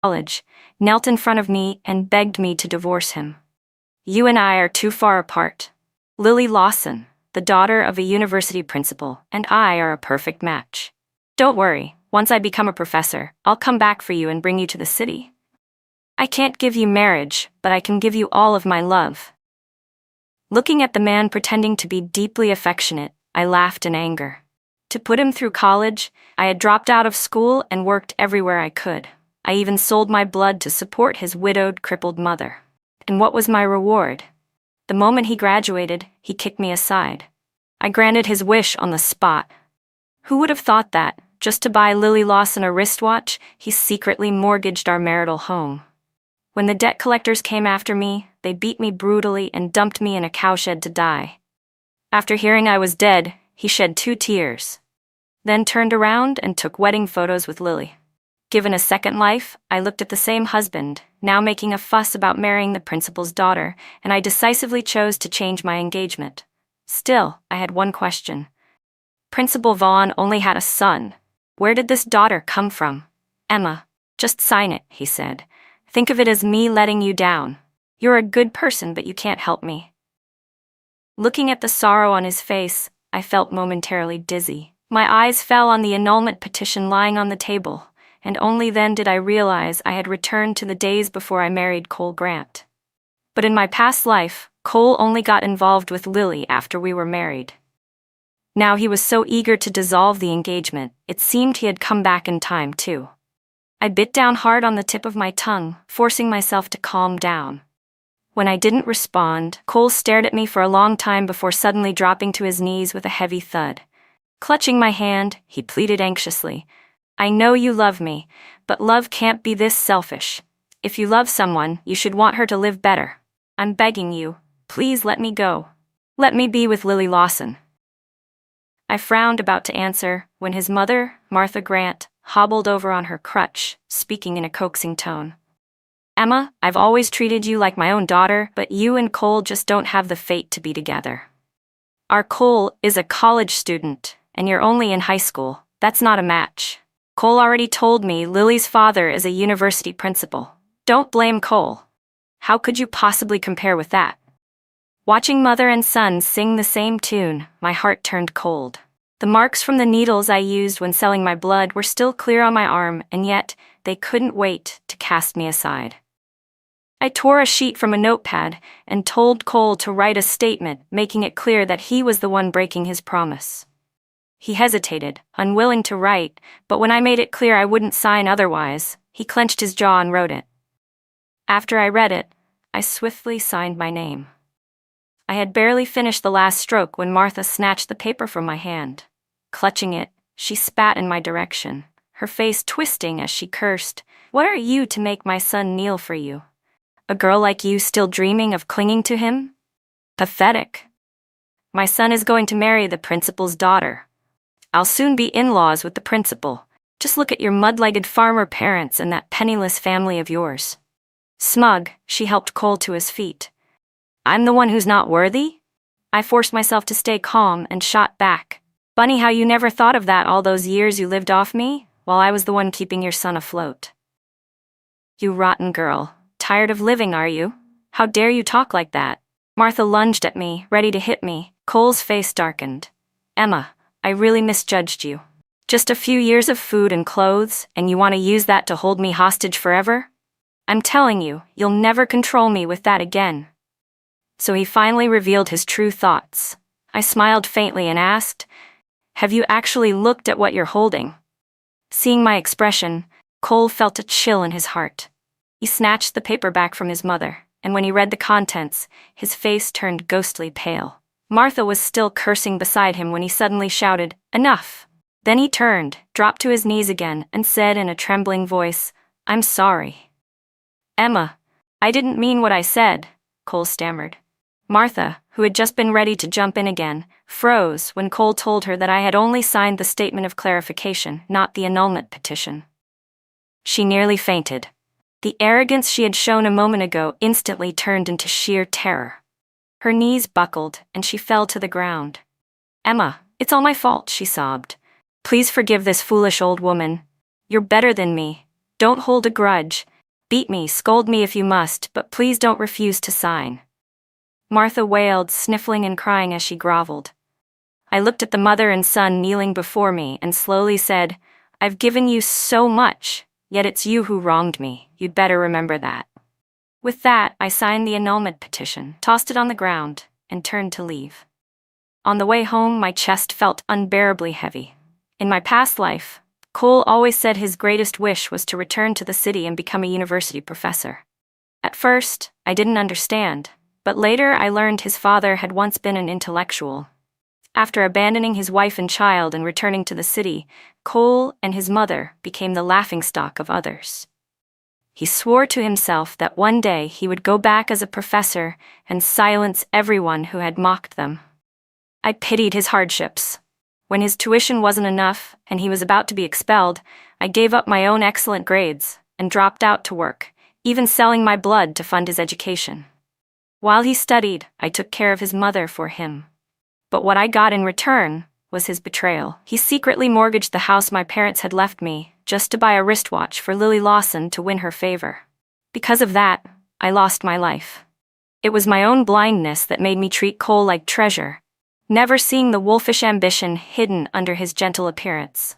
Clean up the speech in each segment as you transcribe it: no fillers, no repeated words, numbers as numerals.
college, knelt in front of me and begged me to divorce him. You and I are too far apart. Lily Lawson, the daughter of a university principal, and I are a perfect match. Don't worry, once I become a professor, I'll come back for you and bring you to the city. I can't give you marriage, but I can give you all of my love. Looking at the man pretending to be deeply affectionate, I laughed in anger. To put him through college, I had dropped out of school and worked everywhere I could. I even sold my blood to support his widowed, crippled mother. And what was my reward? The moment he graduated, he kicked me aside. I granted his wish on the spot. Who would have thought that, just to buy Lily Lawson a wristwatch, he secretly mortgaged our marital home? When the debt collectors came after me, they beat me brutally and dumped me in a cowshed to die. After hearing I was dead, he shed 2 tears. Then turned around and took wedding photos with Lily. Given a second life, I looked at the same husband, now making a fuss about marrying the principal's daughter, and I decisively chose to change my engagement. Still, I had one question. Principal Vaughn only had a son. Where did this daughter come from? Emma, just sign it, he said. Think of it as me letting you down. You're a good person, but you can't help me. Looking at the sorrow on his face, I felt momentarily dizzy. My eyes fell on the annulment petition lying on the table, and only then did I realize I had returned to the days before I married Cole Grant. But in my past life, Cole only got involved with Lily after we were married. Now he was so eager to dissolve the engagement, it seemed he had come back in time too. I bit down hard on the tip of my tongue, forcing myself to calm down. When I didn't respond, Cole stared at me for a long time before suddenly dropping to his knees with a heavy thud. Clutching my hand, he pleaded anxiously, I know you love me, but love can't be this selfish. If you love someone, you should want her to live better. I'm begging you, please let me go. Let me be with Lily Lawson. I frowned about to answer, when his mother, Martha Grant, hobbled over on her crutch, speaking in a coaxing tone. Emma, I've always treated you like my own daughter, but you and Cole just don't have the fate to be together. Our Cole is a college student, and you're only in high school. That's not a match. Cole already told me Lily's father is a university principal. Don't blame Cole. How could you possibly compare with that? Watching mother and son sing the same tune, my heart turned cold. The marks from the needles I used when selling my blood were still clear on my arm, and yet they couldn't wait to cast me aside. I tore a sheet from a notepad and told Cole to write a statement making it clear that he was the one breaking his promise. He hesitated, unwilling to write, but when I made it clear I wouldn't sign otherwise, he clenched his jaw and wrote it. After I read it, I swiftly signed my name. I had barely finished the last stroke when Martha snatched the paper from my hand. Clutching it, she spat in my direction, her face twisting as she cursed, What are you to make my son kneel for you? A girl like you still dreaming of clinging to him? Pathetic. My son is going to marry the principal's daughter. I'll soon be in-laws with the principal. Just look at your mud-legged farmer parents and that penniless family of yours. Smug, she helped Cole to his feet. I'm the one who's not worthy? I forced myself to stay calm and shot back. Funny how you never thought of that all those years you lived off me, while I was the one keeping your son afloat. You rotten girl. Tired of living, are you? How dare you talk like that? Martha lunged at me, ready to hit me. Cole's face darkened. Emma, I really misjudged you. Just a few years of food and clothes, and you want to use that to hold me hostage forever? I'm telling you, you'll never control me with that again. So he finally revealed his true thoughts. I smiled faintly and asked, Have you actually looked at what you're holding? Seeing my expression, Cole felt a chill in his heart. He snatched the paper back from his mother, and when he read the contents, his face turned ghostly pale. Martha was still cursing beside him when he suddenly shouted, Enough! Then he turned, dropped to his knees again, and said in a trembling voice, I'm sorry. Emma, I didn't mean what I said, Cole stammered. Martha, who had just been ready to jump in again, froze when Cole told her that I had only signed the statement of clarification, not the annulment petition. She nearly fainted. The arrogance she had shown a moment ago instantly turned into sheer terror. Her knees buckled, and she fell to the ground. Emma, it's all my fault, she sobbed. Please forgive this foolish old woman. You're better than me. Don't hold a grudge. Beat me, scold me if you must, but please don't refuse to sign." Martha wailed, sniffling and crying as she groveled. I looked at the mother and son kneeling before me and slowly said, "I've given you so much, yet it's you who wronged me. You'd better remember that." With that, I signed the annulment petition, tossed it on the ground, and turned to leave. On the way home, my chest felt unbearably heavy. In my past life, Cole always said his greatest wish was to return to the city and become a university professor. At first, I didn't understand, but later I learned his father had once been an intellectual. After abandoning his wife and child and returning to the city, Cole and his mother became the laughingstock of others. He swore to himself that one day he would go back as a professor and silence everyone who had mocked them. I pitied his hardships. When his tuition wasn't enough and he was about to be expelled, I gave up my own excellent grades and dropped out to work, even selling my blood to fund his education. While he studied, I took care of his mother for him. But what I got in return was his betrayal. He secretly mortgaged the house my parents had left me just to buy a wristwatch for Lily Lawson to win her favor. Because of that, I lost my life. It was my own blindness that made me treat Cole like treasure, never seeing the wolfish ambition hidden under his gentle appearance.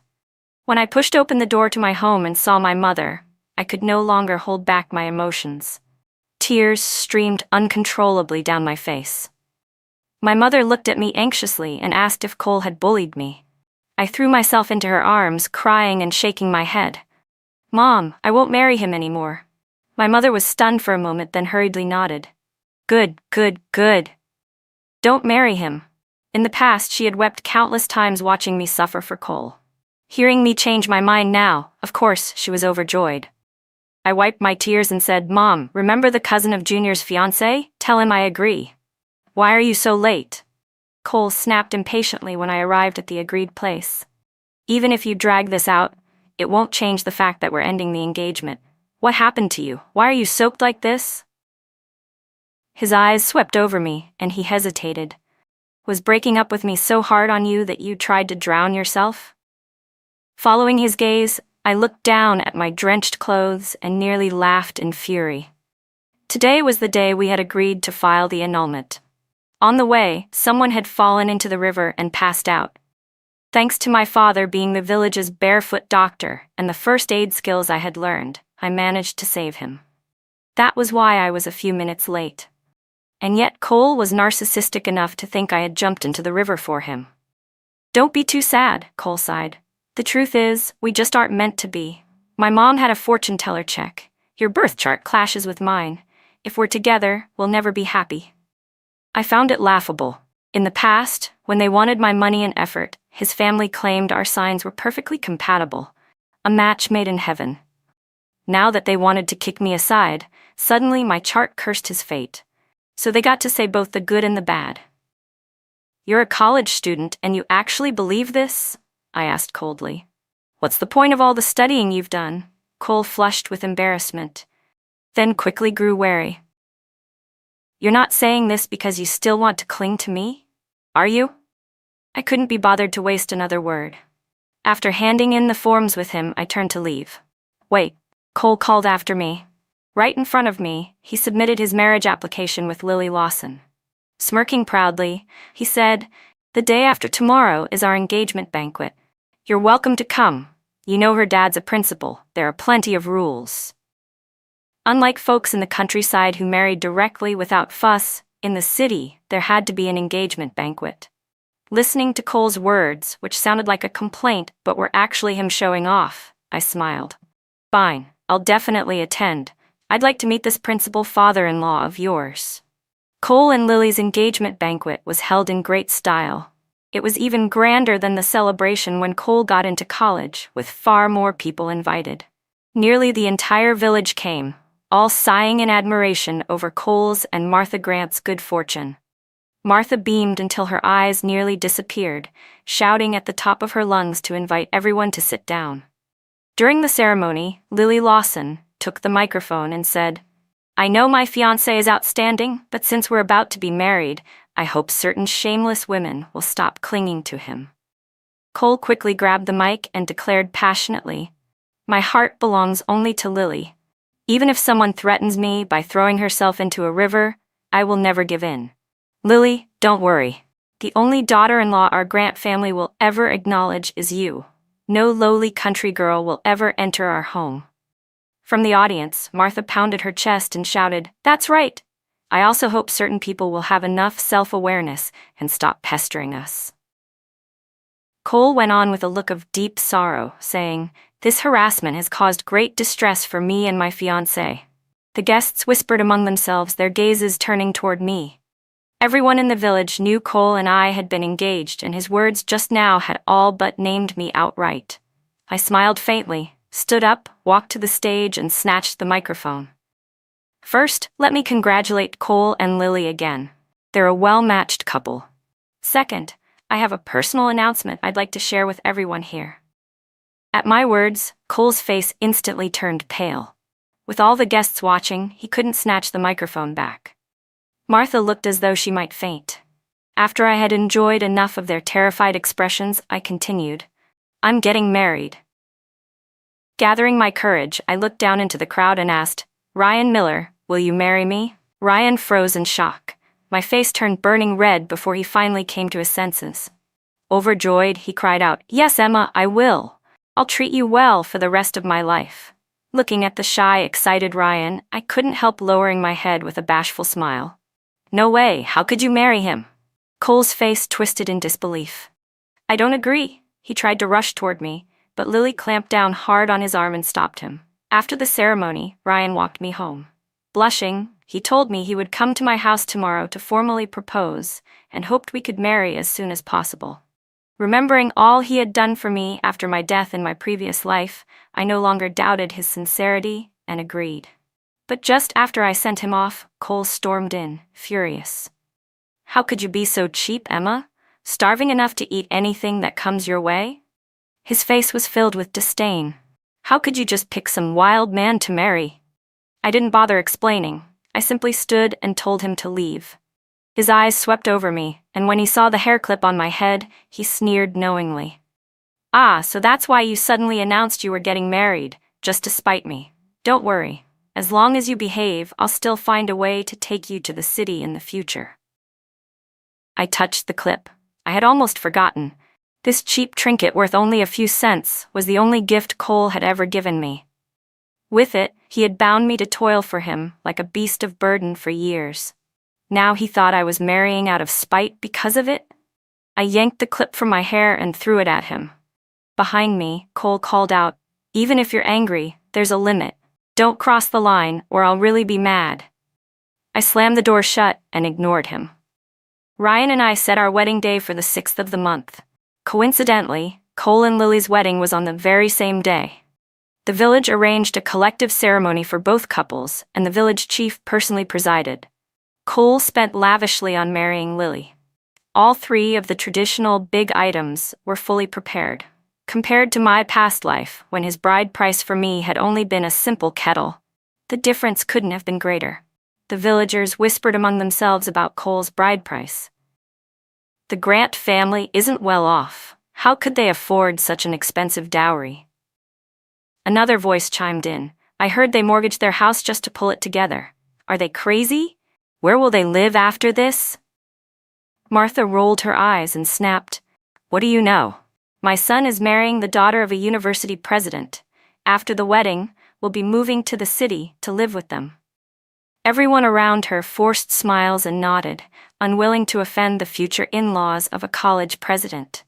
When I pushed open the door to my home and saw my mother, I could no longer hold back my emotions. Tears streamed uncontrollably down my face. My mother looked at me anxiously and asked if Cole had bullied me. I threw myself into her arms, crying and shaking my head. "Mom, I won't marry him anymore." My mother was stunned for a moment, then hurriedly nodded. Good. Don't marry him." In the past, she had wept countless times watching me suffer for Cole. Hearing me change my mind now, of course, she was overjoyed. I wiped my tears and said, "Mom, remember the cousin of Junior's fiancé? Tell him I agree." "Why are you so late?" Cole snapped impatiently when I arrived at the agreed place. "Even if you drag this out, it won't change the fact that we're ending the engagement. What happened to you? Why are you soaked like this?" His eyes swept over me, and he hesitated. "Was breaking up with me so hard on you that you tried to drown yourself?" Following his gaze, I looked down at my drenched clothes and nearly laughed in fury. Today was the day we had agreed to file the annulment. On the way, someone had fallen into the river and passed out. Thanks to my father being the village's barefoot doctor and the first aid skills I had learned, I managed to save him. That was why I was a few minutes late. And yet Cole was narcissistic enough to think I had jumped into the river for him. "Don't be too sad," Cole sighed. "The truth is, we just aren't meant to be. My mom had a fortune teller check. Your birth chart clashes with mine. If we're together, we'll never be happy." I found it laughable. In the past, when they wanted my money and effort, his family claimed our signs were perfectly compatible, a match made in heaven. Now that they wanted to kick me aside, suddenly my chart cursed his fate. So they got to say both the good and the bad. "You're a college student and you actually believe this?" I asked coldly. "What's the point of all the studying you've done?" Cole flushed with embarrassment, then quickly grew wary. "You're not saying this because you still want to cling to me, are you?" I couldn't be bothered to waste another word. After handing in the forms with him, I turned to leave. "Wait," Cole called after me. Right in front of me, he submitted his marriage application with Lily Lawson. Smirking proudly, he said, "The day after tomorrow is our engagement banquet. You're welcome to come. You know her dad's a principal. There are plenty of rules." Unlike folks in the countryside who married directly without fuss, in the city, there had to be an engagement banquet. Listening to Cole's words, which sounded like a complaint but were actually him showing off, I smiled. "Fine, I'll definitely attend. I'd like to meet this principal father-in-law of yours." Cole and Lily's engagement banquet was held in great style. It was even grander than the celebration when Cole got into college, with far more people invited. Nearly the entire village came, all sighing in admiration over Cole's and Martha Grant's good fortune. Martha beamed until her eyes nearly disappeared, shouting at the top of her lungs to invite everyone to sit down. During the ceremony, Lily Lawson took the microphone and said, "I know my fiancé is outstanding, but since we're about to be married, I hope certain shameless women will stop clinging to him." Cole quickly grabbed the mic and declared passionately, My heart belongs only to Lily. Even if someone threatens me by throwing herself into a river, I will never give in. Lily, don't worry. The only daughter-in-law our Grant family will ever acknowledge is you. No lowly country girl will ever enter our home. From the audience, Martha pounded her chest and shouted, "That's right! I also hope certain people will have enough self-awareness and stop pestering us." Cole went on with a look of deep sorrow, saying, "This harassment has caused great distress for me and my fiancé." The guests whispered among themselves, their gazes turning toward me. Everyone in the village knew Cole and I had been engaged, and his words just now had all but named me outright. I smiled faintly, stood up, walked to the stage, and snatched the microphone. First, let me congratulate Cole and Lily again. They're a well-matched couple. Second, I have a personal announcement I'd like to share with everyone here. At my words, Cole's face instantly turned pale. With all the guests watching, he couldn't snatch the microphone back. Martha looked as though she might faint. After I had enjoyed enough of their terrified expressions, I continued, "I'm getting married." Gathering my courage, I looked down into the crowd and asked, "Ryan Miller, will you marry me?" Ryan froze in shock. My face turned burning red before he finally came to his senses. Overjoyed, he cried out, "Yes, Emma, I will. I'll treat you well for the rest of my life." Looking at the shy, excited Ryan, I couldn't help lowering my head with a bashful smile. "No way, how could you marry him?" Cole's face twisted in disbelief. "I don't agree." He tried to rush toward me, but Lily clamped down hard on his arm and stopped him. After the ceremony, Ryan walked me home. Blushing, he told me he would come to my house tomorrow to formally propose, and hoped we could marry as soon as possible. Remembering all he had done for me after my death in my previous life, I no longer doubted his sincerity and agreed. But just after I sent him off, Cole stormed in, furious. "How could you be so cheap, Emma? Starving enough to eat anything that comes your way?" His face was filled with disdain. "How could you just pick some wild man to marry?" I didn't bother explaining. I simply stood and told him to leave. His eyes swept over me, and when he saw the hair clip on my head, he sneered knowingly. "Ah, so that's why you suddenly announced you were getting married, just to spite me. Don't worry. As long as you behave, I'll still find a way to take you to the city in the future." I touched the clip. I had almost forgotten. This cheap trinket worth only a few cents was the only gift Cole had ever given me. With it, he had bound me to toil for him like a beast of burden for years. Now he thought I was marrying out of spite because of it? I yanked the clip from my hair and threw it at him. Behind me, Cole called out, "Even if you're angry, there's a limit. Don't cross the line, or I'll really be mad." I slammed the door shut and ignored him. Ryan and I set our wedding day for the 6th of the month. Coincidentally, Cole and Lily's wedding was on the very same day. The village arranged a collective ceremony for both couples, and the village chief personally presided. Cole spent lavishly on marrying Lily. All three of the traditional big items were fully prepared. Compared to my past life, when his bride price for me had only been a simple kettle, the difference couldn't have been greater. The villagers whispered among themselves about Cole's bride price. "The Grant family isn't well off. How could they afford such an expensive dowry?" Another voice chimed in. "I heard they mortgaged their house just to pull it together. Are they crazy? Where will they live after this?" Martha rolled her eyes and snapped, "What do you know? My son is marrying the daughter of a university president. After the wedding, we'll be moving to the city to live with them." Everyone around her forced smiles and nodded, unwilling to offend the future in-laws of a college president.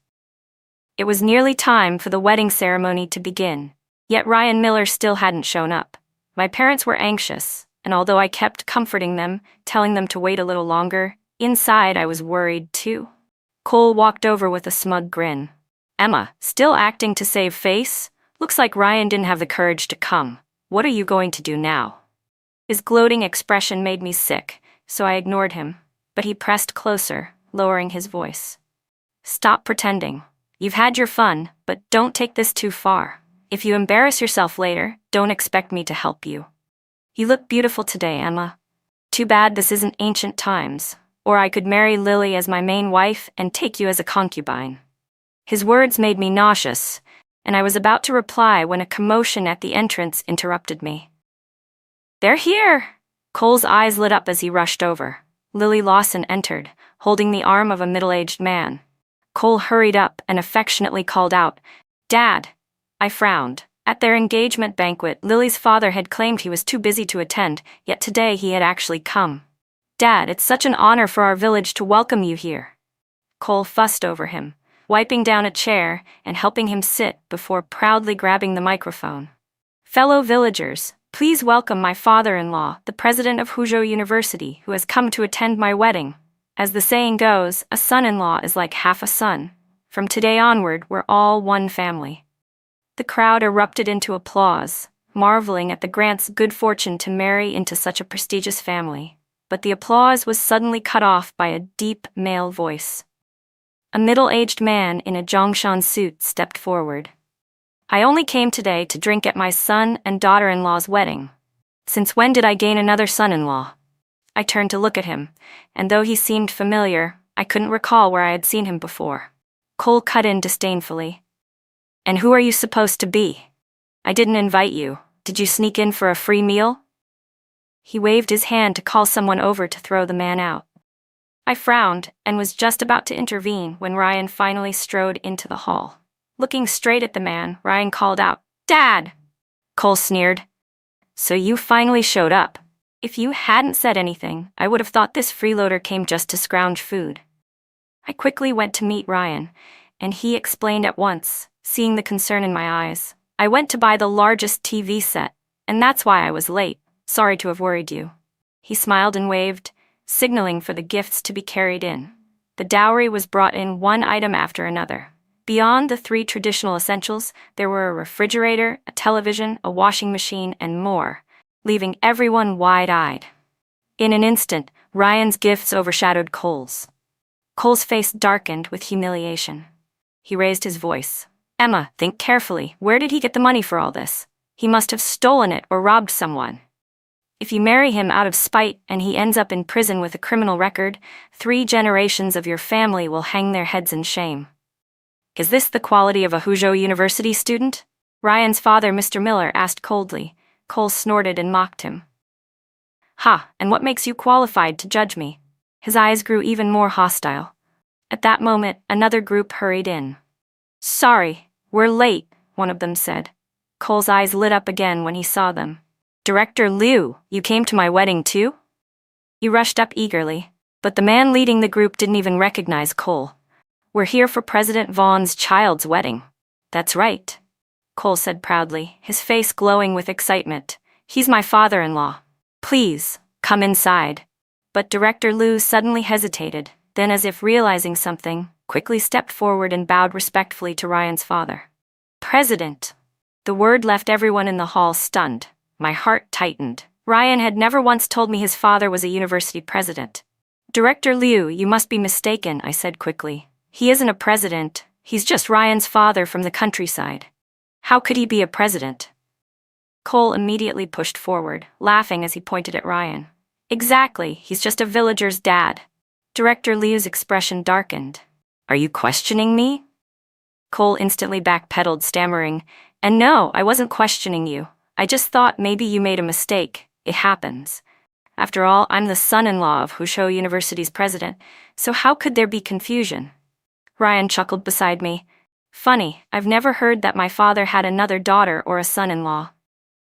It was nearly time for the wedding ceremony to begin, yet Ryan Miller still hadn't shown up. My parents were anxious, and although I kept comforting them, telling them to wait a little longer, inside I was worried too. Cole walked over with a smug grin. "Emma, still acting to save face? Looks like Ryan didn't have the courage to come. What are you going to do now?" His gloating expression made me sick, so I ignored him, but he pressed closer, lowering his voice. "Stop pretending. You've had your fun, but don't take this too far. If you embarrass yourself later, don't expect me to help you. You look beautiful today, Emma. Too bad this isn't ancient times, or I could marry Lily as my main wife and take you as a concubine." His words made me nauseous, and I was about to reply when a commotion at the entrance interrupted me. "They're here!" Cole's eyes lit up as he rushed over. Lily Lawson entered, holding the arm of a middle-aged man. Cole hurried up and affectionately called out, "Dad!" I frowned. At their engagement banquet, Lily's father had claimed he was too busy to attend, yet today he had actually come. "Dad, it's such an honor for our village to welcome you here." Cole fussed over him, wiping down a chair and helping him sit before proudly grabbing the microphone. "Fellow villagers, please welcome my father-in-law, the president of Huzhou University, who has come to attend my wedding. As the saying goes, a son-in-law is like half a son. From today onward, we're all one family." The crowd erupted into applause, marveling at the Grant's good fortune to marry into such a prestigious family. But the applause was suddenly cut off by a deep male voice. A middle-aged man in a Zhongshan suit stepped forward. "I only came today to drink at my son and daughter-in-law's wedding. Since when did I gain another son-in-law?" I turned to look at him, and though he seemed familiar, I couldn't recall where I had seen him before. Cole cut in disdainfully. "And who are you supposed to be? I didn't invite you. Did you sneak in for a free meal?" He waved his hand to call someone over to throw the man out. I frowned and was just about to intervene when Ryan finally strode into the hall. Looking straight at the man, Ryan called out, "Dad!" Cole sneered. "So you finally showed up. If you hadn't said anything, I would have thought this freeloader came just to scrounge food." I quickly went to meet Ryan, and he explained at once, seeing the concern in my eyes. "I went to buy the largest TV set, and that's why I was late. Sorry to have worried you." He smiled and waved, signaling for the gifts to be carried in. The dowry was brought in one item after another. Beyond the 3 traditional essentials, there were a refrigerator, a television, a washing machine, and more, leaving everyone wide-eyed. In an instant, Ryan's gifts overshadowed Cole's. Cole's face darkened with humiliation. He raised his voice. "Emma, think carefully. Where did he get the money for all this? He must have stolen it or robbed someone. If you marry him out of spite and he ends up in prison with a criminal record, 3 generations of your family will hang their heads in shame." "Is this the quality of a Huzhou University student?" Ryan's father, Mr. Miller, asked coldly. Cole snorted and mocked him. "Ha, and what makes you qualified to judge me?" His eyes grew even more hostile. At that moment, another group hurried in. "Sorry, we're late," one of them said. Cole's eyes lit up again when he saw them. "Director Liu, you came to my wedding too?" He rushed up eagerly, but the man leading the group didn't even recognize Cole. "We're here for President Vaughn's child's wedding." "That's right," Cole said proudly, his face glowing with excitement. "He's my father-in-law. Please, come inside." But Director Liu suddenly hesitated, then as if realizing something, quickly stepped forward and bowed respectfully to Ryan's father. "President." The word left everyone in the hall stunned. My heart tightened. Ryan had never once told me his father was a university president. "Director Liu, you must be mistaken," I said quickly. "He isn't a president. He's just Ryan's father from the countryside." "How could he be a president?" Cole immediately pushed forward, laughing as he pointed at Ryan. "Exactly, he's just a villager's dad." Director Liu's expression darkened. "Are you questioning me?" Cole instantly backpedaled, stammering, "And no, I wasn't questioning you. I just thought maybe you made a mistake. It happens. After all, I'm the son-in-law of Huzhou University's president, so how could there be confusion?" Ryan chuckled beside me. "Funny, I've never heard that my father had another daughter or a son-in-law."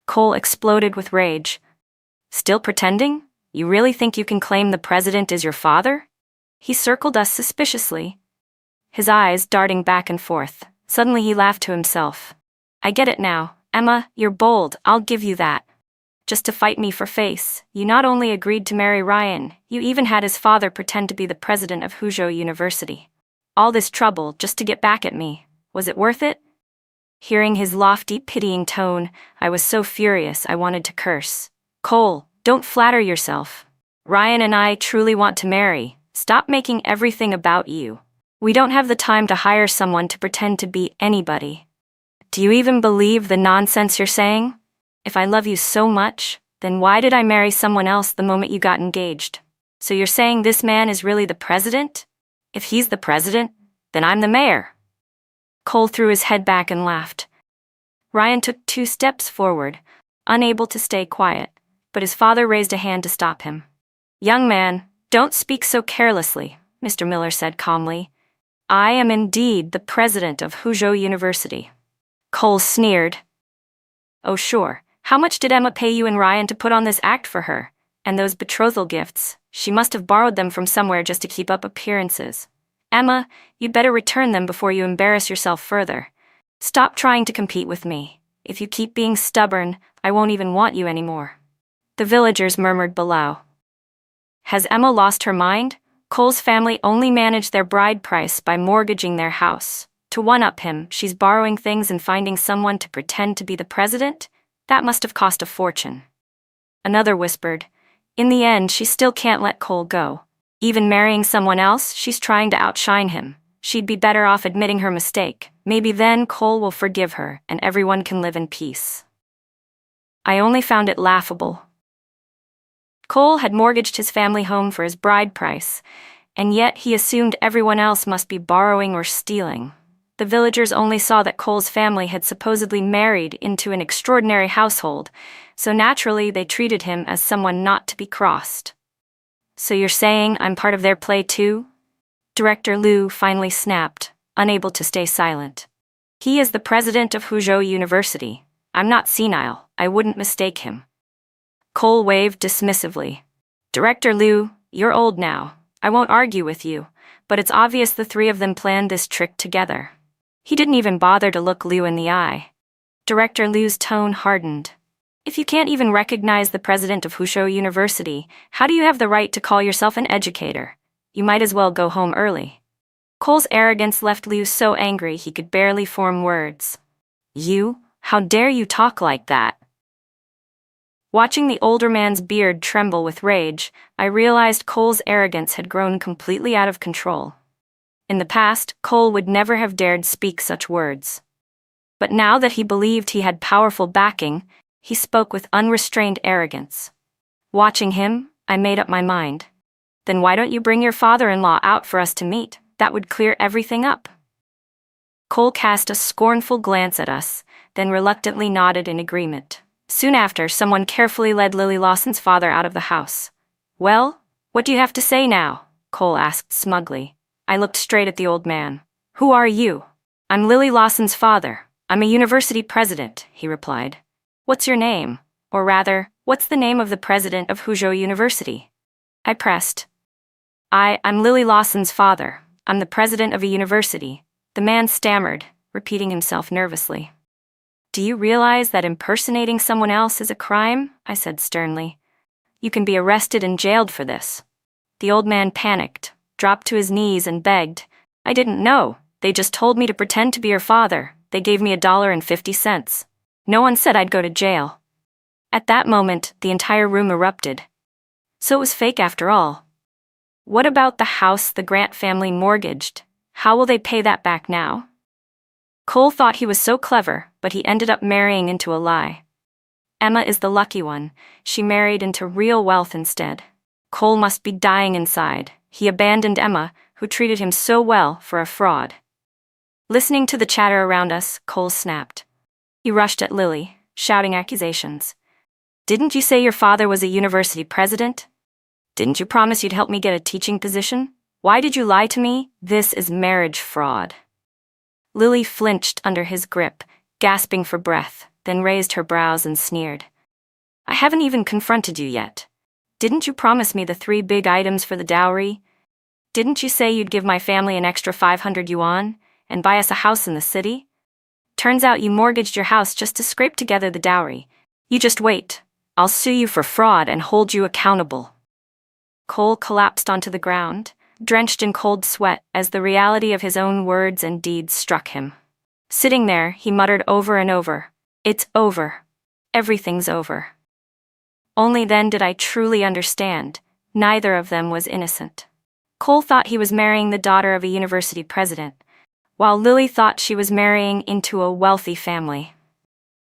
Cole exploded with rage. "Still pretending? You really think you can claim the president is your father?" He circled us suspiciously, his eyes darting back and forth. Suddenly he laughed to himself. "I get it now. Emma, you're bold, I'll give you that. Just to fight me for face, you not only agreed to marry Ryan, you even had his father pretend to be the president of Huzhou University. All this trouble just to get back at me. Was it worth it?" Hearing his lofty, pitying tone, I was so furious I wanted to curse. "Cole, don't flatter yourself. Ryan and I truly want to marry. Stop making everything about you. We don't have the time to hire someone to pretend to be anybody. Do you even believe the nonsense you're saying? If I love you so much, then why did I marry someone else the moment you got engaged? So you're saying this man is really the president? If he's the president, then I'm the mayor." Cole threw his head back and laughed. Ryan took 2 steps forward, unable to stay quiet, but his father raised a hand to stop him. "Young man, don't speak so carelessly," Mr. Miller said calmly. "I am indeed the president of Huzhou University." Cole sneered. "Oh sure, how much did Emma pay you and Ryan to put on this act for her? And those betrothal gifts, she must have borrowed them from somewhere just to keep up appearances. Emma, you'd better return them before you embarrass yourself further. Stop trying to compete with me. If you keep being stubborn, I won't even want you anymore." The villagers murmured below. Has Emma lost her mind? Cole's family only managed their bride price by mortgaging their house. To one-up him, she's borrowing things and finding someone to pretend to be the president? That must have cost a fortune. Another whispered, "In the end, she still can't let Cole go. Even marrying someone else, she's trying to outshine him. She'd be better off admitting her mistake. Maybe then Cole will forgive her and everyone can live in peace." I only found it laughable. Cole had mortgaged his family home for his bride price, and yet he assumed everyone else must be borrowing or stealing. The villagers only saw that Cole's family had supposedly married into an extraordinary household, so naturally they treated him as someone not to be crossed. "So you're saying I'm part of their play too?" Director Liu finally snapped, unable to stay silent. "He is the president of Huzhou University. I'm not senile, I wouldn't mistake him." Cole waved dismissively. "Director Liu, you're old now. I won't argue with you, but it's obvious the three of them planned this trick together." He didn't even bother to look Liu in the eye. Director Liu's tone hardened. "If you can't even recognize the president of Huzhou University, how do you have the right to call yourself an educator? You might as well go home early." Cole's arrogance left Liu so angry he could barely form words. "You? How dare you talk like that?" Watching the older man's beard tremble with rage, I realized Cole's arrogance had grown completely out of control. In the past, Cole would never have dared speak such words. But now that he believed he had powerful backing, he spoke with unrestrained arrogance. Watching him, I made up my mind. "Then why don't you bring your father-in-law out for us to meet? That would clear everything up." Cole cast a scornful glance at us, then reluctantly nodded in agreement. Soon after, someone carefully led Lily Lawson's father out of the house. "Well, what do you have to say now?" Cole asked smugly. I looked straight at the old man. "Who are you?" "I'm Lily Lawson's father. I'm a university president," he replied. "What's your name? Or rather, what's the name of the president of Huzhou University?" I pressed. I'm Lily Lawson's father. I'm the president of a university." The man stammered, repeating himself nervously. "Do you realize that impersonating someone else is a crime?" I said sternly. "You can be arrested and jailed for this." The old man panicked, dropped to his knees and begged. "I didn't know. They just told me to pretend to be your father. They gave me $1.50. No one said I'd go to jail." At that moment, the entire room erupted. So it was fake after all. What about the house the Grant family mortgaged? How will they pay that back now? Cole thought he was so clever, but he ended up marrying into a lie. Emma is the lucky one. She married into real wealth instead. Cole must be dying inside. He abandoned Emma, who treated him so well, for a fraud. Listening to the chatter around us, Cole snapped. He rushed at Lily, shouting accusations. "Didn't you say your father was a university president? Didn't you promise you'd help me get a teaching position? Why did you lie to me? This is marriage fraud." Lily flinched under his grip, gasping for breath, then raised her brows and sneered. "I haven't even confronted you yet. Didn't you promise me the 3 big items for the dowry? Didn't you say you'd give my family an extra 500 yuan and buy us a house in the city? Turns out you mortgaged your house just to scrape together the dowry. You just wait. I'll sue you for fraud and hold you accountable." Cole collapsed onto the ground, drenched in cold sweat as the reality of his own words and deeds struck him. Sitting there, he muttered over and over, "It's over. Everything's over." Only then did I truly understand. Neither of them was innocent. Cole thought he was marrying the daughter of a university president, while Lily thought she was marrying into a wealthy family.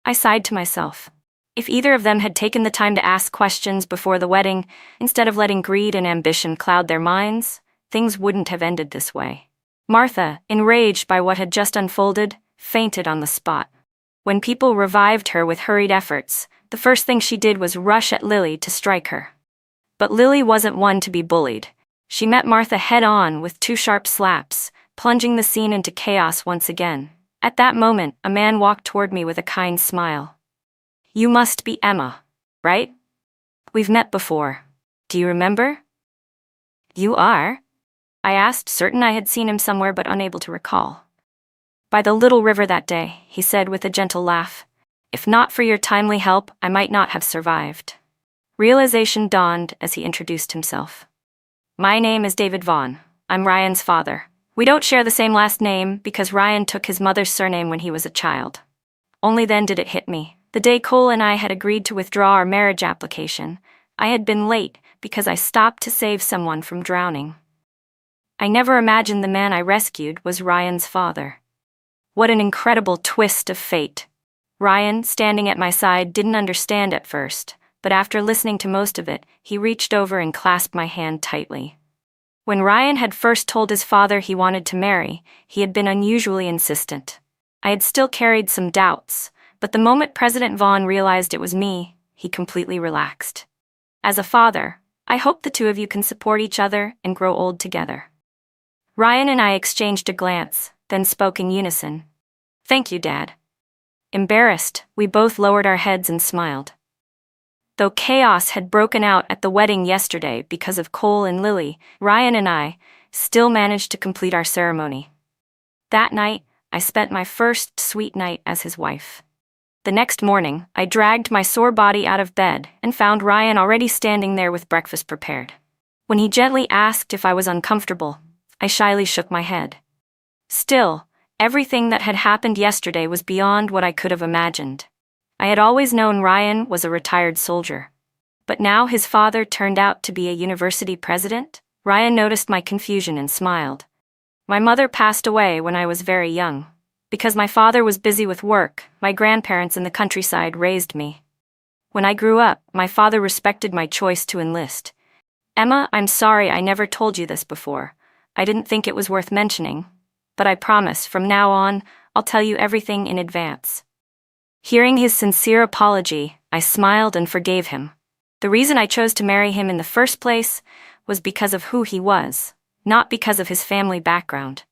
I sighed to myself. If either of them had taken the time to ask questions before the wedding, instead of letting greed and ambition cloud their minds, things wouldn't have ended this way. Martha, enraged by what had just unfolded, fainted on the spot. When people revived her with hurried efforts, the first thing she did was rush at Lily to strike her. But Lily wasn't one to be bullied. She met Martha head-on with 2 sharp slaps, plunging the scene into chaos once again. At that moment, a man walked toward me with a kind smile. "You must be Emma, right? We've met before. Do you remember?" "You are?" I asked, certain I had seen him somewhere but unable to recall. "By the little river that day," he said with a gentle laugh. "If not for your timely help, I might not have survived." Realization dawned as he introduced himself. "My name is David Vaughn. I'm Ryan's father. We don't share the same last name because Ryan took his mother's surname when he was a child." Only then did it hit me. The day Cole and I had agreed to withdraw our marriage application, I had been late because I stopped to save someone from drowning. I never imagined the man I rescued was Ryan's father. What an incredible twist of fate. Ryan, standing at my side, didn't understand at first, but after listening to most of it, he reached over and clasped my hand tightly. When Ryan had first told his father he wanted to marry, he had been unusually insistent. I had still carried some doubts, but the moment President Vaughn realized it was me, he completely relaxed. "As a father, I hope the 2 of you can support each other and grow old together." Ryan and I exchanged a glance, then spoke in unison. "Thank you, Dad." Embarrassed, we both lowered our heads and smiled. Though chaos had broken out at the wedding yesterday because of Cole and Lily, Ryan and I still managed to complete our ceremony. That night, I spent my first sweet night as his wife. The next morning, I dragged my sore body out of bed and found Ryan already standing there with breakfast prepared. When he gently asked if I was uncomfortable, I shyly shook my head. Still, everything that had happened yesterday was beyond what I could have imagined. I had always known Ryan was a retired soldier. But now his father turned out to be a university president? Ryan noticed my confusion and smiled. "My mother passed away when I was very young. Because my father was busy with work, my grandparents in the countryside raised me. When I grew up, my father respected my choice to enlist. Emma, I'm sorry I never told you this before. I didn't think it was worth mentioning. But I promise, from now on, I'll tell you everything in advance." Hearing his sincere apology, I smiled and forgave him. The reason I chose to marry him in the first place was because of who he was, not because of his family background.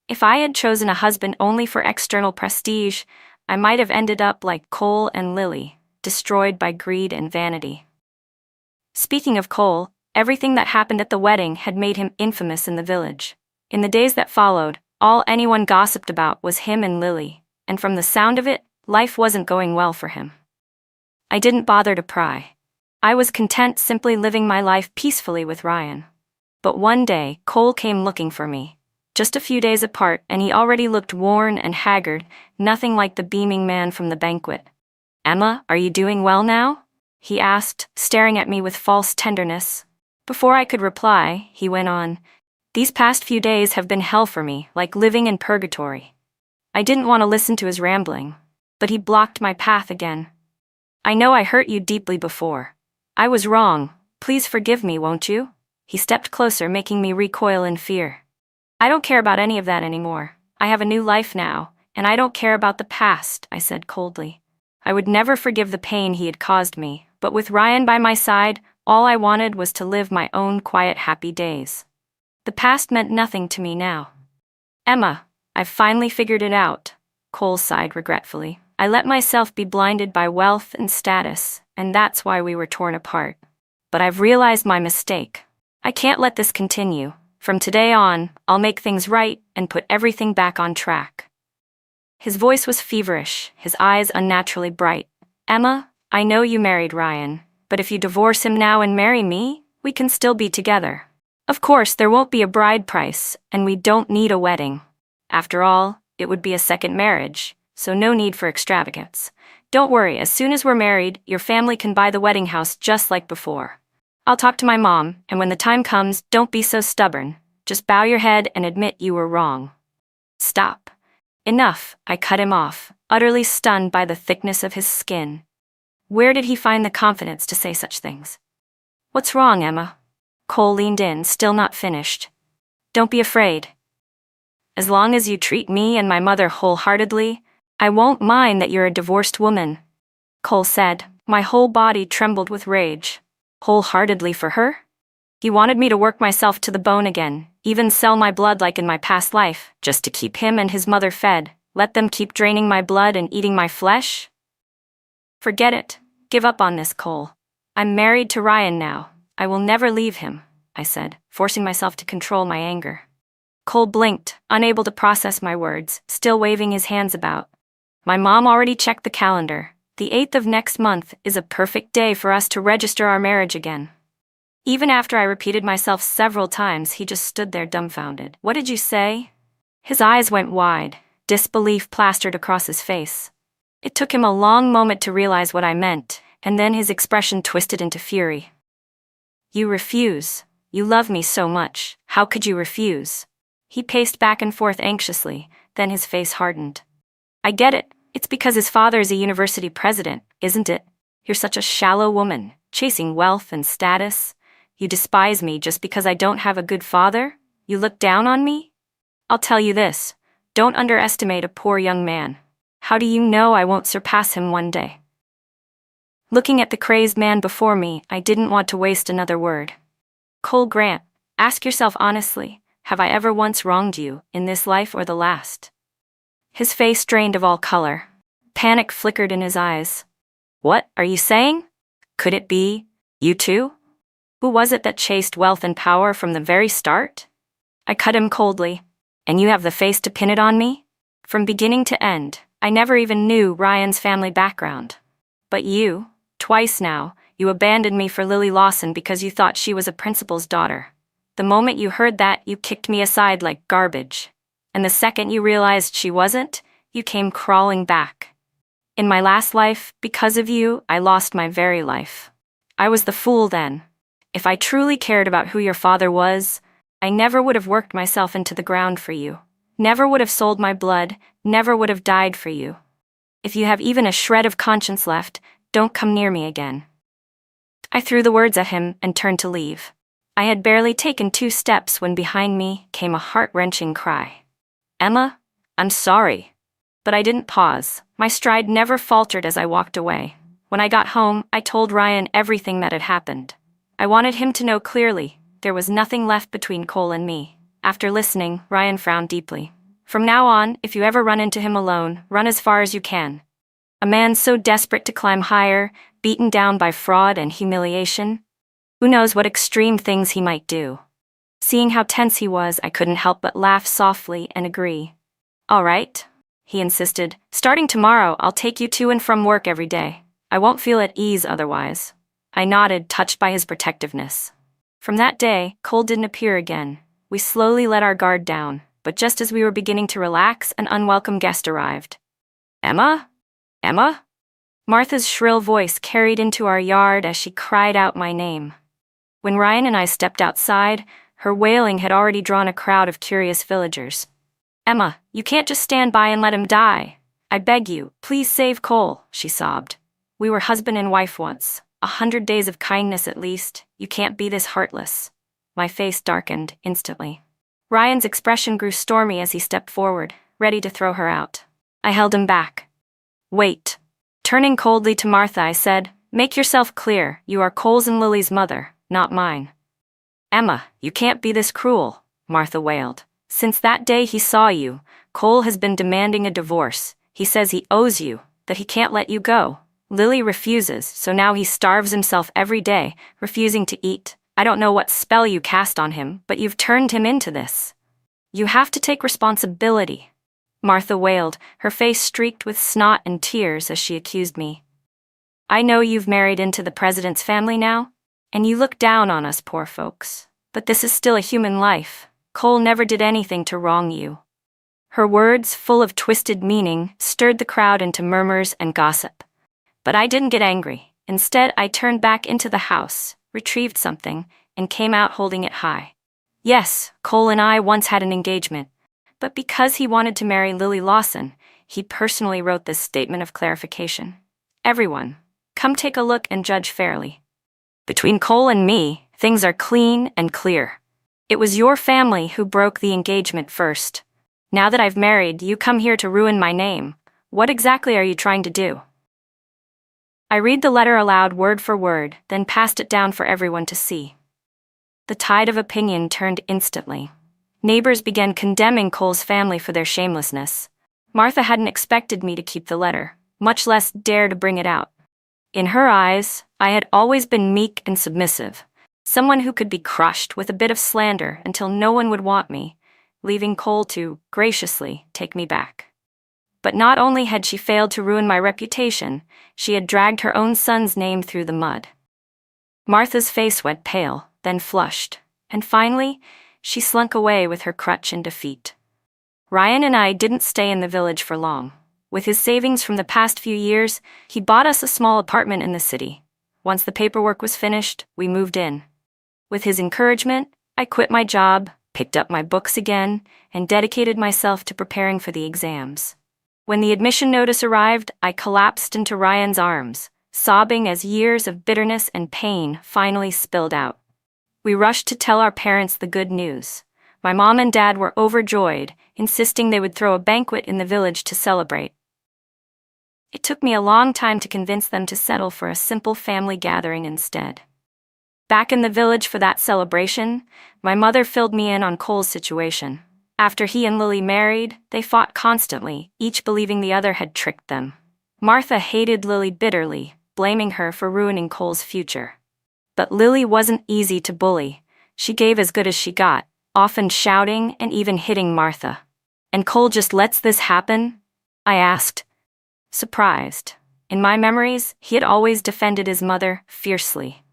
If I had chosen a husband only for external prestige, I might have ended up like Cole and Lily, destroyed by greed and vanity. Speaking of Cole, everything that happened at the wedding had made him infamous in the village. In the days that followed, all anyone gossiped about was him and Lily, and from the sound of it, life wasn't going well for him. I didn't bother to pry. I was content simply living my life peacefully with Ryan. But one day, Cole came looking for me. Just a few days apart, and he already looked worn and haggard, nothing like the beaming man from the banquet. "Emma, are you doing well now?" he asked, staring at me with false tenderness. Before I could reply, he went on, "These past few days have been hell for me, like living in purgatory." I didn't want to listen to his rambling, but he blocked my path again. "I know I hurt you deeply before. I was wrong. Please forgive me, won't you?" He stepped closer, making me recoil in fear. "I don't care about any of that anymore. I have a new life now, and I don't care about the past," I said coldly. I would never forgive the pain he had caused me, but with Ryan by my side, all I wanted was to live my own quiet, happy days. The past meant nothing to me now. "Emma, I've finally figured it out," Cole sighed regretfully. "I let myself be blinded by wealth and status, and that's why we were torn apart. But I've realized my mistake. I can't let this continue. From today on, I'll make things right and put everything back on track." His voice was feverish, his eyes unnaturally bright. "Emma, I know you married Ryan, but if you divorce him now and marry me, we can still be together. Of course, there won't be a bride price, and we don't need a wedding. After all, it would be a second marriage, so no need for extravagance. Don't worry, as soon as we're married, your family can buy the wedding house just like before. I'll talk to my mom, and when the time comes, don't be so stubborn. Just bow your head and admit you were wrong." "Stop. Enough," I cut him off, utterly stunned by the thickness of his skin. Where did he find the confidence to say such things? "What's wrong, Emma?" Cole leaned in, still not finished. "Don't be afraid. As long as you treat me and my mother wholeheartedly, I won't mind that you're a divorced woman, Cole said. My whole body trembled with rage. Wholeheartedly for her? He wanted me to work myself to the bone again, even sell my blood like in my past life, just to keep him and his mother fed, let them keep draining my blood and eating my flesh? Forget it. Give up on this, Cole. I'm married to Ryan now. I will never leave him, I said, forcing myself to control my anger. Cole blinked, unable to process my words, still waving his hands about. My mom already checked the calendar. The 8th of next month is a perfect day for us to register our marriage again. Even after I repeated myself several times, he just stood there dumbfounded. What did you say? His eyes went wide, disbelief plastered across his face. It took him a long moment to realize what I meant, and then his expression twisted into fury. You refuse. You love me so much. How could you refuse? He paced back and forth anxiously, then his face hardened. I get it. It's because his father is a university president, isn't it? You're such a shallow woman, chasing wealth and status. You despise me just because I don't have a good father? You look down on me? I'll tell you this. Don't underestimate a poor young man. How do you know I won't surpass him one day? Looking at the crazed man before me, I didn't want to waste another word. Cole Grant, ask yourself honestly, have I ever once wronged you, in this life or the last? His face drained of all color. Panic flickered in his eyes. What are you saying? Could it be you too? Who was it that chased wealth and power from the very start? I cut him coldly. And you have the face to pin it on me? From beginning to end, I never even knew Ryan's family background. But you, twice now, you abandoned me for Lily Lawson because you thought she was a principal's daughter. The moment you heard that, you kicked me aside like garbage. And the second you realized she wasn't, you came crawling back. In my last life, because of you, I lost my very life. I was the fool then. If I truly cared about who your father was, I never would have worked myself into the ground for you. Never would have sold my blood, never would have died for you. If you have even a shred of conscience left, don't come near me again. I threw the words at him and turned to leave. I had barely taken 2 steps when behind me came a heart-wrenching cry. Emma, I'm sorry. But I didn't pause. My stride never faltered as I walked away. When I got home, I told Ryan everything that had happened. I wanted him to know clearly, there was nothing left between Cole and me. After listening, Ryan frowned deeply. From now on, if you ever run into him alone, run as far as you can. A man so desperate to climb higher, beaten down by fraud and humiliation, who knows what extreme things he might do. Seeing how tense he was, I couldn't help but laugh softly and agree. All right, he insisted. Starting tomorrow, I'll take you to and from work every day. I won't feel at ease otherwise. I nodded, touched by his protectiveness. From that day, Cole didn't appear again. We slowly let our guard down, but just as we were beginning to relax, an unwelcome guest arrived. Emma? Emma? Martha's shrill voice carried into our yard as she cried out my name. When Ryan and I stepped outside, her wailing had already drawn a crowd of curious villagers. Emma, you can't just stand by and let him die. I beg you, please save Cole, she sobbed. We were husband and wife once. 100 days of kindness at least. You can't be this heartless. My face darkened instantly. Ryan's expression grew stormy as he stepped forward, ready to throw her out. I held him back. Wait. Turning coldly to Martha, I said, make yourself clear, you are Cole's and Lily's mother, not mine. Emma, you can't be this cruel, Martha wailed. Since that day he saw you, Cole has been demanding a divorce. He says he owes you, that he can't let you go. Lily refuses, so now he starves himself every day, refusing to eat. I don't know what spell you cast on him, but you've turned him into this. You have to take responsibility. Martha wailed, her face streaked with snot and tears as she accused me. I know you've married into the president's family now, and you look down on us poor folks. But this is still a human life. Cole never did anything to wrong you. Her words, full of twisted meaning, stirred the crowd into murmurs and gossip. But I didn't get angry. Instead, I turned back into the house, retrieved something, and came out holding it high. Yes, Cole and I once had an engagement, but because he wanted to marry Lily Lawson, he personally wrote this statement of clarification. Everyone, come take a look and judge fairly. Between Cole and me, things are clean and clear. It was your family who broke the engagement first. Now that I've married, you come here to ruin my name. What exactly are you trying to do? I read the letter aloud word for word, then passed it down for everyone to see. The tide of opinion turned instantly. Neighbors began condemning Cole's family for their shamelessness. Martha hadn't expected me to keep the letter, much less dare to bring it out. In her eyes, I had always been meek and submissive, someone who could be crushed with a bit of slander until no one would want me, leaving Cole to, graciously, take me back. But not only had she failed to ruin my reputation, she had dragged her own son's name through the mud. Martha's face went pale, then flushed, and finally, she slunk away with her crutch in defeat. Ryan and I didn't stay in the village for long. With his savings from the past few years, he bought us a small apartment in the city. Once the paperwork was finished, we moved in. With his encouragement, I quit my job, picked up my books again, and dedicated myself to preparing for the exams. When the admission notice arrived, I collapsed into Ryan's arms, sobbing as years of bitterness and pain finally spilled out. We rushed to tell our parents the good news. My mom and dad were overjoyed, insisting they would throw a banquet in the village to celebrate. It took me a long time to convince them to settle for a simple family gathering instead. Back in the village for that celebration, my mother filled me in on Cole's situation. After he and Lily married, they fought constantly, each believing the other had tricked them. Martha hated Lily bitterly, blaming her for ruining Cole's future. But Lily wasn't easy to bully. She gave as good as she got, often shouting and even hitting Martha. And Cole just lets this happen? I asked, surprised. In my memories, he had always defended his mother fiercely.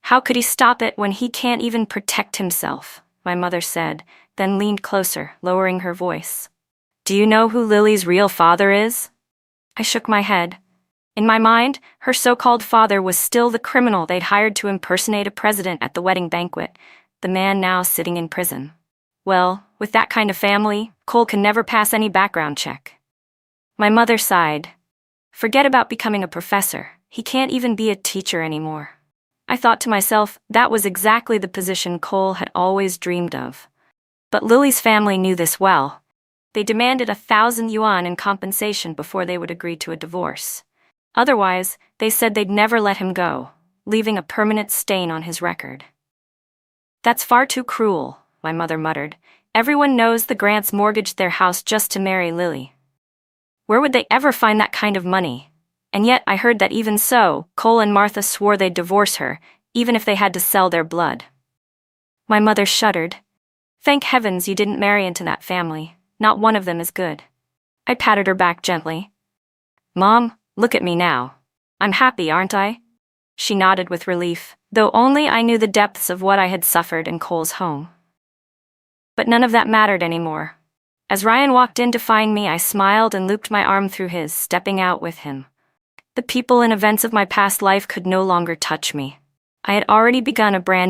How could he stop it when he can't even protect himself? My mother said, then leaned closer, lowering her voice. Do you know who Lily's real father is? I shook my head. In my mind, her so-called father was still the criminal they'd hired to impersonate a president at the wedding banquet, the man now sitting in prison. Well, with that kind of family, Cole can never pass any background check. My mother sighed. Forget about becoming a professor. He can't even be a teacher anymore. I thought to myself, that was exactly the position Cole had always dreamed of. But Lily's family knew this well. They demanded 1,000 yuan in compensation before they would agree to a divorce. Otherwise, they said they'd never let him go, leaving a permanent stain on his record. That's far too cruel, my mother muttered. Everyone knows the Grants mortgaged their house just to marry Lily. Where would they ever find that kind of money? And yet I heard that even so, Cole and Martha swore they'd divorce her, even if they had to sell their blood. My mother shuddered. Thank heavens you didn't marry into that family. Not one of them is good. I patted her back gently. Mom, look at me now. I'm happy, aren't I? She nodded with relief, though only I knew the depths of what I had suffered in Cole's home. But none of that mattered anymore. As Ryan walked in to find me, I smiled and looped my arm through his, stepping out with him. The people and events of my past life could no longer touch me. I had already begun a brand